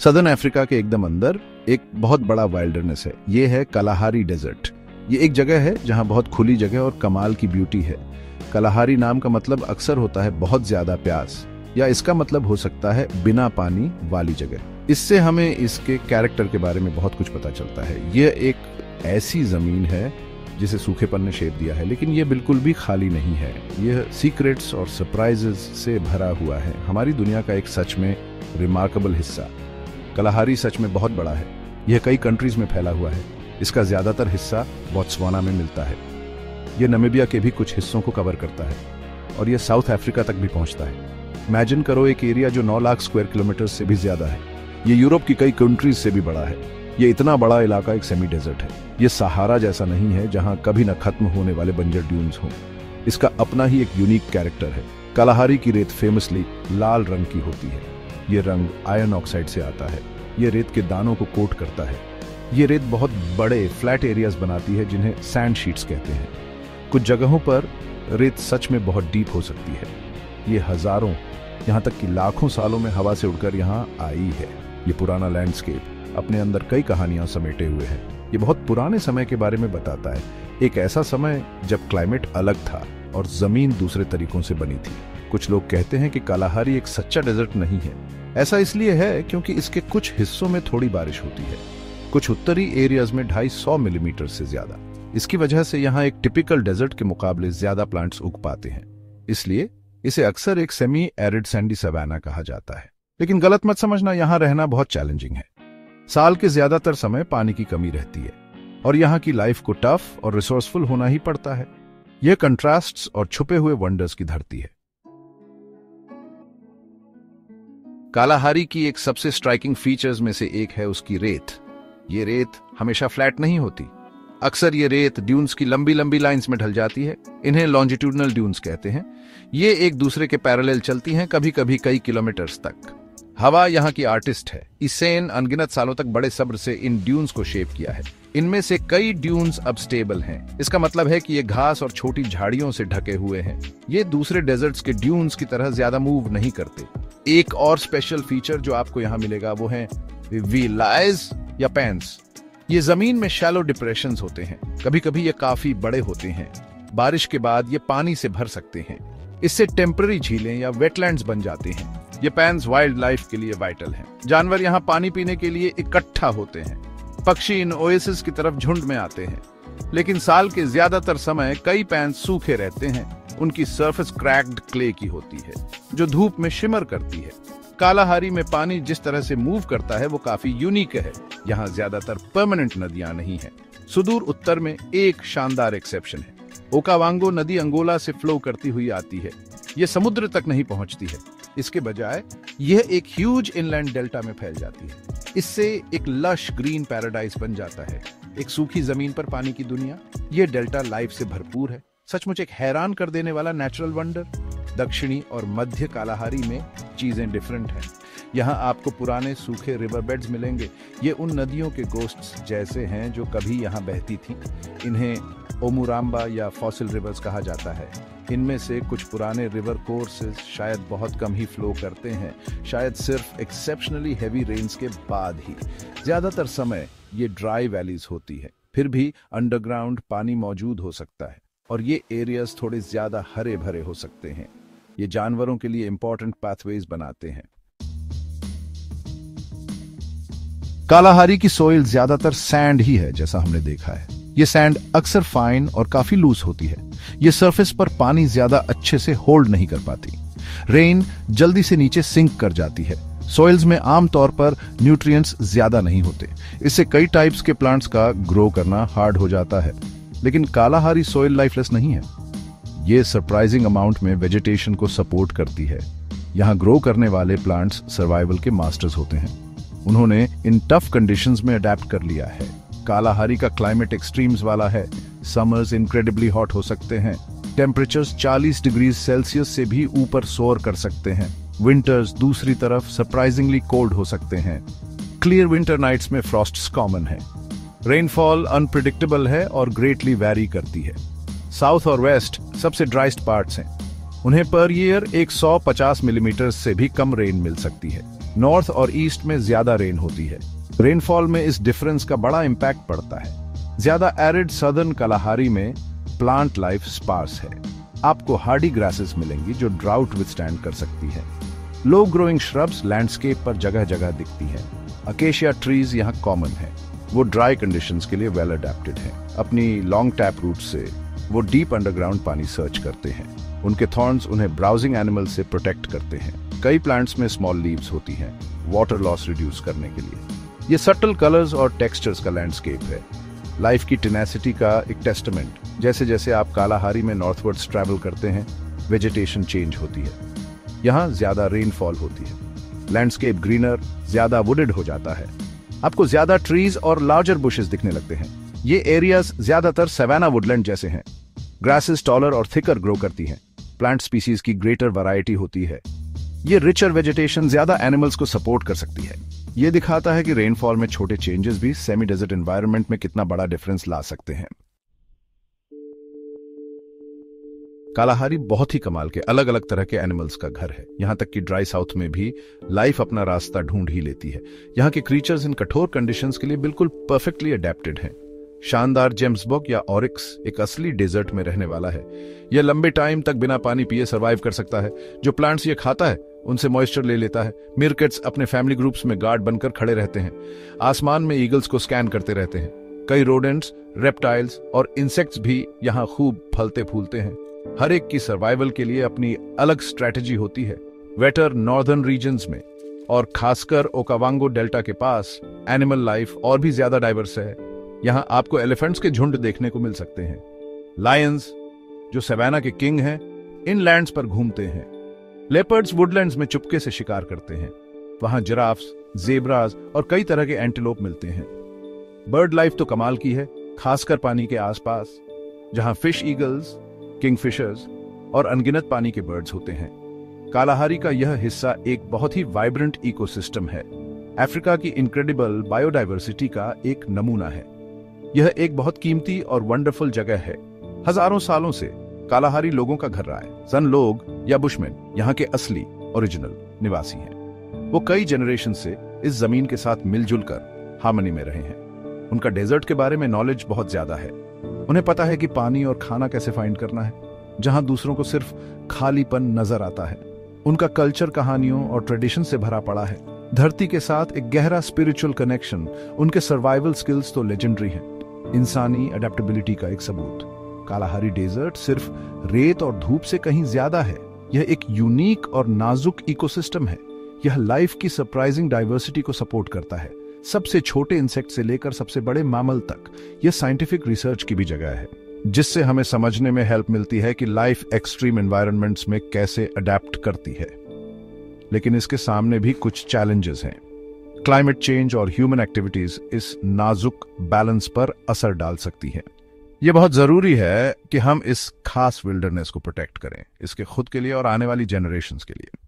Southern Africa के एकदम अंदर एक बहुत बड़ा वाइल्डरनेस है। ये है कलाहारी डेजर्ट। ये एक जगह है जहां बहुत खुली जगह और कमाल की ब्यूटी है। कलाहारी नाम का मतलब अक्सर होता है बहुत ज्यादा प्यास, या इसका मतलब हो सकता है बिना पानी वाली जगह। इससे हमें इसके कैरेक्टर के बारे में बहुत कुछ पता चलता है। यह एक ऐसी जमीन है जिसे सूखेपन ने शेप दिया है, लेकिन यह बिल्कुल भी खाली नहीं है। यह सीक्रेट्स और सरप्राइजेस से भरा हुआ है, हमारी दुनिया का एक सच में रिमार्केबल हिस्सा। कलाहारी सच में बहुत बड़ा है। यह कई कंट्रीज में फैला हुआ है। इसका ज्यादातर हिस्सा बोत्सवाना में मिलता है। यह नामीबिया के भी कुछ हिस्सों को कवर करता है और यह साउथ अफ्रीका तक भी पहुंचता है। इमेजिन करो एक एरिया जो 9 लाख स्क्वायर किलोमीटर से भी ज्यादा है। यह यूरोप की कई कंट्रीज से भी बड़ा है। यह इतना बड़ा इलाका एक सेमी डेजर्ट है। यह सहारा जैसा नहीं है जहां कभी न खत्म होने वाले बंजर ड्यून्स हों। इसका अपना ही एक यूनिक कैरेक्टर है। कलाहारी की रेत फेमसली लाल रंग की होती है। ये रंग आयरन ऑक्साइड से आता है। ये रेत के दानों को कोट करता है। ये रेत बहुत बड़े फ्लैट एरियाज बनाती है जिन्हें सैंड शीट्स कहते हैं। कुछ जगहों पर रेत सच में बहुत डीप हो सकती है। ये हजारों, यहाँ तक कि लाखों सालों में हवा से उड़कर यहाँ आई है। ये पुराना लैंडस्केप अपने अंदर कई कहानियां समेटे हुए है। ये बहुत पुराने समय के बारे में बताता है, एक ऐसा समय जब क्लाइमेट अलग था और जमीन दूसरे तरीकों से बनी थी। कुछ लोग कहते हैं कि कलाहारी एक सच्चा डेजर्ट नहीं है। ऐसा इसलिए है क्योंकि इसके कुछ हिस्सों में थोड़ी बारिश होती है, कुछ उत्तरी एरियाज में 250 मिलीमीटर से ज्यादा। इसकी वजह से यहाँ एक टिपिकल डेजर्ट के मुकाबले ज्यादा प्लांट्स उग पाते हैं। इसलिए इसे अक्सर एक सेमी एरिड सैंडी सवाना कहा जाता है। लेकिन गलत मत समझना, यहाँ रहना बहुत चैलेंजिंग है। साल के ज्यादातर समय पानी की कमी रहती है और यहाँ की लाइफ को टफ और रिसोर्सफुल होना ही पड़ता है। यह कंट्रास्ट्स और छुपे हुए वंडर्स की धरती है। कालाहारी की एक सबसे स्ट्राइकिंग फीचर्स में से एक है उसकी रेत। ये रेत हमेशा फ्लैट नहीं होती। अक्सर ये रेत ड्यून्स की लंबी लंबी लाइंस में ढल जाती है। इन्हें लॉन्जिट्यूडनल ड्यून्स कहते हैं। ये एक दूसरे के पैरेलल चलती हैं, कभी कभी कई किलोमीटर्स तक। हवा यहाँ की आर्टिस्ट है। इसेन अनगिनत सालों तक बड़े सब्र से इन ड्यून्स को शेप किया है। इनमें से कई ड्यून्स अब स्टेबल हैं। इसका मतलब है कि ये घास और छोटी झाड़ियों से ढके हुए हैं। ये दूसरे डेजर्ट्स के ड्यून्स की तरह ज्यादा मूव नहीं करते। एक और स्पेशल फीचर जो आपको यहाँ मिलेगा वो है विलाइज या पैंस। ये जमीन में शैलो डिप्रेशंस होते हैं। कभी कभी ये काफी बड़े होते हैं। बारिश के बाद ये पानी से भर सकते हैं। इससे टेम्पररी झीलें या वेटलैंड्स बन जाते हैं। ये पैंस वाइल्ड लाइफ के लिए वाइटल हैं। जानवर यहाँ पानी पीने के लिए इकट्ठा होते हैं। पक्षी इन ओएसिस की तरफ झुंड में आते हैं। लेकिन साल के ज्यादातर समय कई पैंस सूखे रहते हैं। उनकी सरफेस क्रैक्ड क्ले की होती है जो धूप में शिमर करती है। कालाहारी में पानी जिस तरह से मूव करता है वो काफी यूनिक है। यहाँ ज्यादातर परमानेंट नदियां नहीं है। सुदूर उत्तर में एक शानदार एक्सेप्शन है। ओकावांगो नदी अंगोला से फ्लो करती हुई आती है। ये समुद्र तक नहीं पहुंचती है। इसके बजाय यह एक ह्यूज इनलैंड डेल्टा में फैल जाती है। इससे एक लश ग्रीन पैराडाइज बन जाता है, एक सूखी जमीन पर पानी की दुनिया। यह डेल्टा लाइफ से भरपूर है। सचमुच एक हैरान कर देने वाला नेचुरल वंडर। दक्षिणी और मध्य कालाहारी में चीजें डिफरेंट हैं। यहाँ आपको पुराने सूखे रिवर बेड्स मिलेंगे। ये उन नदियों के गोस्ट्स जैसे हैं जो कभी यहाँ बहती थीं। इन्हें ओमुराम्बा या फॉसिल रिवर्स कहा जाता है। इनमें से कुछ पुराने रिवर कोर्सेज शायद बहुत कम ही फ्लो करते हैं, शायद सिर्फ एक्सेप्शनली हैवी रेन्स के बाद ही। ज्यादातर समय ये ड्राई वैलीज होती है। फिर भी अंडरग्राउंड पानी मौजूद हो सकता है और ये एरियाज थोड़े ज्यादा हरे भरे हो सकते हैं। ये जानवरों के लिए इंपॉर्टेंट पाथवेज बनाते हैं। कालाहारी की सोइल ज्यादातर सैंड ही है, जैसा हमने देखा है। ये सैंड अक्सर फाइन और काफी लूज होती है। ये सरफेस पर पानी ज्यादा अच्छे से होल्ड नहीं कर पाती। रेन जल्दी से नीचे सिंक कर जाती है। सॉइल्स में आमतौर पर न्यूट्रिएंट्स ज्यादा नहीं होते। इससे कई टाइप्स के प्लांट्स का ग्रो करना हार्ड हो जाता है। लेकिन कालाहारी सॉइल लाइफलेस नहीं है। ये सरप्राइजिंग अमाउंट में वेजिटेशन को सपोर्ट करती है। यहाँ ग्रो करने वाले प्लांट्स सर्वाइवल के मास्टर्स होते हैं। उन्होंने इन टफ कंडीशंस में अडेप्ट कर लिया है। कालाहारी का क्लाइमेट एक्सट्रीम्स वाला है। समर्स इनक्रेडिबली हॉट हो सकते हैं। टेम्परेचर्स 40 डिग्री सेल्सियस से भी ऊपर सोर कर सकते हैं। विंटर्स दूसरी तरफ सरप्राइजिंगली कोल्ड हो सकते हैं। क्लियर विंटर नाइट्स में फ्रॉस्ट्स कॉमन है। रेनफॉल अनप्रिडिक्टेबल है और ग्रेटली वैरी करती है। साउथ और वेस्ट सबसे ड्राइस्ट पार्ट्स हैं। उन्हें पर ईयर 150 मिलीमीटर से भी कम रेन मिल सकती है। नॉर्थ और ईस्ट में ज्यादा रेन होती है। रेनफॉल में इस डिफरेंस का बड़ा इंपैक्ट पड़ता है। ज्यादा एरिड सदर्न कलाहारी में प्लांट लाइफ स्पार्स है। आपको हार्डी ग्रासेस मिलेंगी जो ड्राउट विथस्टैंड कर सकती है। लो ग्रोइंग श्रब्स लैंडस्केप पर जगह जगह दिखती है। अकेशिया ट्रीज यहाँ कॉमन है। वो ड्राई कंडीशंस के लिए वेल अडेप्टेड हैं। अपनी लॉन्ग टैप रूट से वो डीप अंडरग्राउंड पानी सर्च करते हैं। उनके थॉर्न्स उन्हें ब्राउजिंग एनिमल से प्रोटेक्ट करते हैं। कई प्लांट्स में स्मॉल लीव्स होती हैं वाटर लॉस रिड्यूस करने के लिए। ये सटल कलर्स और टेक्सचर्स का लैंडस्केप है। लाइफ की टेनेसिटी का एक टेस्टामेंट। जैसे जैसे आप कालाहारी में नॉर्थवर्ड्स ट्रैवल करते हैं, वेजिटेशन चेंज होती है। यहाँ ज्यादा रेनफॉल होती है। लैंडस्केप ग्रीनर, ज्यादा वुडेड हो जाता है। आपको ज्यादा ट्रीज और लार्जर बुशेस दिखने लगते हैं। ये एरियाज ज्यादातर सवाना वुडलैंड जैसे हैं। ग्रासेस टॉलर और थिकर ग्रो करती हैं। प्लांट स्पीसीज की ग्रेटर वैरायटी होती है। ये रिचर वेजिटेशन ज्यादा एनिमल्स को सपोर्ट कर सकती है। ये दिखाता है कि रेनफॉल में छोटे चेंजेस भी सेमी डेजर्ट एनवायरनमेंट में कितना बड़ा डिफरेंस ला सकते हैं। कालाहारी बहुत ही कमाल के अलग अलग तरह के एनिमल्स का घर है। यहां तक कि ड्राई साउथ में भी लाइफ अपना रास्ता ढूंढ ही लेती है। यहाँ के क्रीचर्स इन कठोर कंडीशंस के लिए बिल्कुल परफेक्टली अडेप्टेड हैं। शानदार जेम्सबर्ग या ऑरिक्स एक असली डेजर्ट में रहने वाला है। यह लंबे टाइम तक बिना पानी पिए सर्वाइव कर सकता है। जो प्लांट्स ये खाता है उनसे मॉइस्चर ले लेता है। मीरकेट्स अपने फैमिली ग्रुप्स में गार्ड बनकर खड़े रहते हैं। आसमान में ईगल्स को स्कैन करते रहते हैं। कई रोडेंट्स, रेप्टाइल्स और इंसेक्ट्स भी यहाँ खूब फलते फूलते हैं। हर एक की सर्वाइवल के लिए अपनी अलग स्ट्रेटेजी होती है। वेटर नॉर्दर्न रीजन्स में और खासकर ओकावांगो डेल्टा के पास एनिमल लाइफ और भी ज्यादा डाइवर्स है। यहाँ आपको एलिफेंट्स के झुंड देखने को मिल सकते हैं। लायंस, जो सवाना के किंग हैं, इन लैंड्स पर घूमते हैं। लेपर्ड्स वुडलैंड्स में चुपके से शिकार करते हैं। वहां जिराफ्स, जेब्रास और कई तरह के एंटीलोप मिलते हैं। बर्ड लाइफ तो कमाल की है, खासकर पानी के आसपास, जहां फिश ईगल्स, किंगफिशर्स और अनगिनत पानी के बर्ड्स होते हैं। कालाहारी का यह हिस्सा एक बहुत ही वाइब्रेंट इकोसिस्टम है। अफ्रीका की इनक्रेडिबल बायोडाइवर्सिटी का एक नमूना है। यह एक बहुत कीमती और वंडरफुल जगह है। हजारों सालों से कालाहारी लोगों का घर रहा है। सन लोग या बुशमैन यहाँ के असली ओरिजिनल निवासी हैं। वो कई जनरेशन से इस जमीन के साथ मिलजुल कर हार्मनी में रहे हैं। उनका डेजर्ट के बारे में नॉलेज बहुत ज्यादा है। उन्हें पता है कि पानी और खाना कैसे फाइंड करना है, जहां दूसरों को सिर्फ खालीपन नजर आता है। उनका कल्चर कहानियों और ट्रेडिशन से भरा पड़ा है। धरती के साथ एक गहरा स्पिरिचुअल कनेक्शन। उनके सर्वाइवल स्किल्स तो लेजेंडरी हैं। इंसानी अडेप्टेबिलिटी का एक सबूत। कालाहारी डेजर्ट सिर्फ रेत और धूप से कहीं ज्यादा है। यह एक यूनिक और नाजुक इकोसिस्टम है। यह लाइफ की सरप्राइजिंग डाइवर्सिटी को सपोर्ट करता है। सबसे छोटे इंसेक्ट से लेकर सबसे बड़े मैमल तक। यह साइंटिफिक रिसर्च की भी जगह है, जिससे हमें समझने में हेल्प मिलती है कि लाइफ एक्सट्रीम एनवायरनमेंट्स में कैसे अडेप्ट करती है। लेकिन इसके सामने भी कुछ चैलेंजेस हैं। क्लाइमेट चेंज और ह्यूमन एक्टिविटीज इस नाजुक बैलेंस पर असर डाल सकती हैं। यह बहुत जरूरी है कि हम इस खास विल्डरनेस को प्रोटेक्ट करें, इसके खुद के लिए और आने वाली जनरेशंस के लिए।